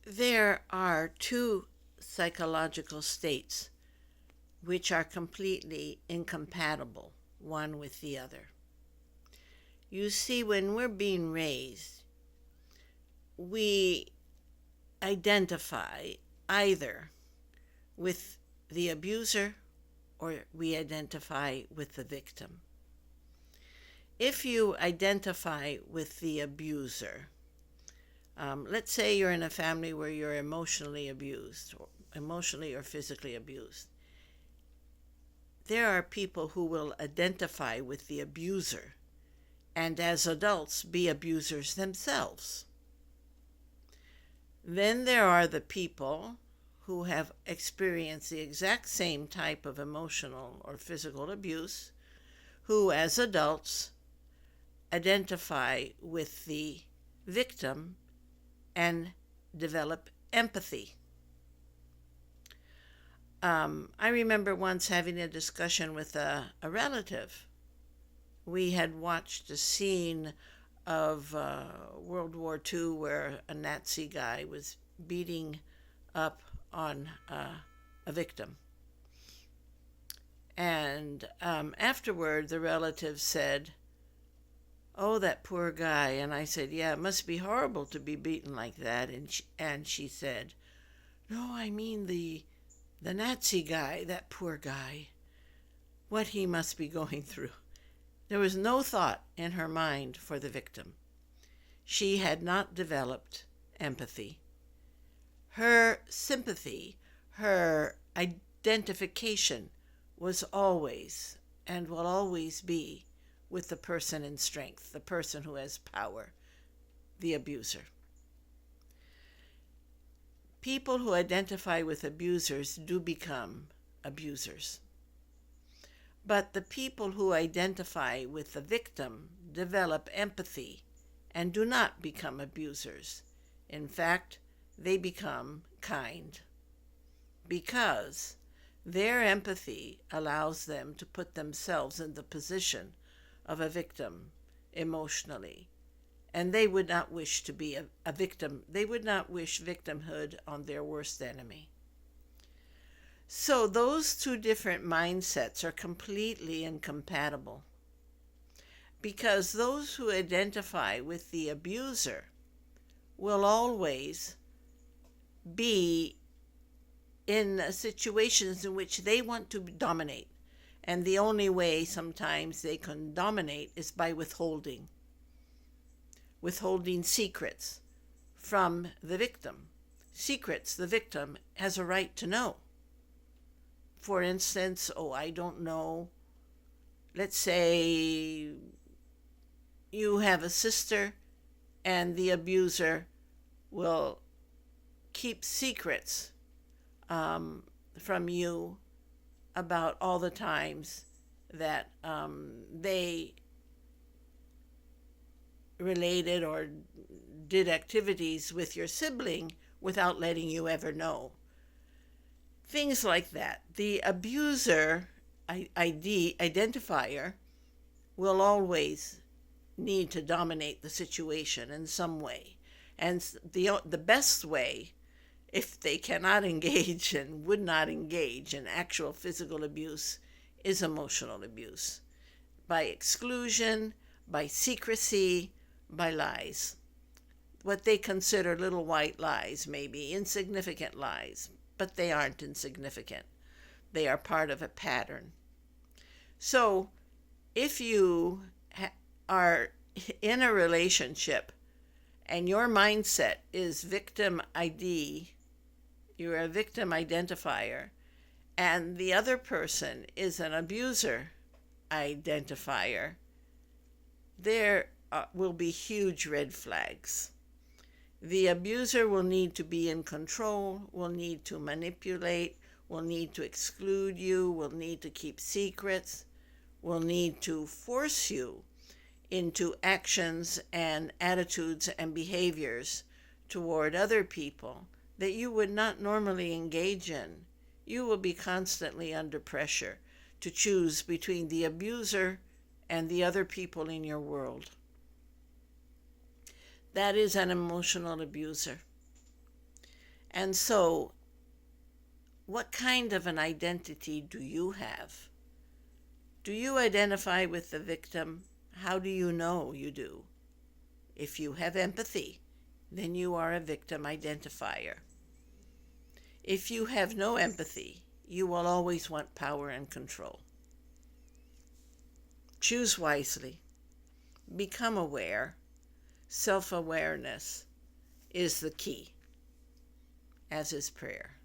There are two psychological states which are completely incompatible one with the other. You see, when we're being raised, we identify either with the abuser or we identify with the victim. If you identify with the abuser, let's say you're in a family where you're emotionally abused, or emotionally or physically abused. There are people who will identify with the abuser and as adults be abusers themselves. Then there are the people who have experienced the exact same type of emotional or physical abuse, who as adults identify with the victim and develop empathy. I remember once having a discussion with a relative. We had watched a scene of World War II where a Nazi guy was beating up on a victim. And afterward, the relative said, "Oh, that poor guy." And I said, "Yeah, it must be horrible to be beaten like that." And she said, "No, I mean the Nazi guy, that poor guy, what he must be going through." There was no thought in her mind for the victim. She had not developed empathy. Her sympathy, her identification was always and will always be with the person in strength, the person who has power, the abuser. People who identify with abusers do become abusers. But the people who identify with the victim develop empathy and do not become abusers. In fact, they become kind because their empathy allows them to put themselves in the position of a victim emotionally. And they would not wish to be a victim. They would not wish victimhood on their worst enemy. So those two different mindsets are completely incompatible because those who identify with the abuser will always be in situations in which they want to dominate. And the only way sometimes they can dominate is by withholding secrets from the victim. Secrets the victim has a right to know. For instance, oh, I don't know, let's say you have a sister and the abuser will keep secrets from you about all the times that they related or did activities with your sibling without letting you ever know. Things like that. The abuser identifier will always need to dominate the situation in some way. And the best way, if they cannot engage and would not engage in actual physical abuse, is emotional abuse. By exclusion, by secrecy, by lies. What they consider little white lies, maybe insignificant lies, but they aren't insignificant. They are part of a pattern. So if you are in a relationship and your mindset is victim ID, you're a victim identifier, and the other person is an abuser identifier, there will be huge red flags. The abuser will need to be in control, will need to manipulate, will need to exclude you, will need to keep secrets, will need to force you into actions and attitudes and behaviors toward other people that you would not normally engage in. You will be constantly under pressure to choose between the abuser and the other people in your world. That is an emotional abuser. And so, what kind of an identity do you have? Do you identify with the victim? How do you know you do? If you have empathy, then you are a victim identifier. If you have no empathy, you will always want power and control. Choose wisely. Become aware. Self-awareness is the key, as is prayer.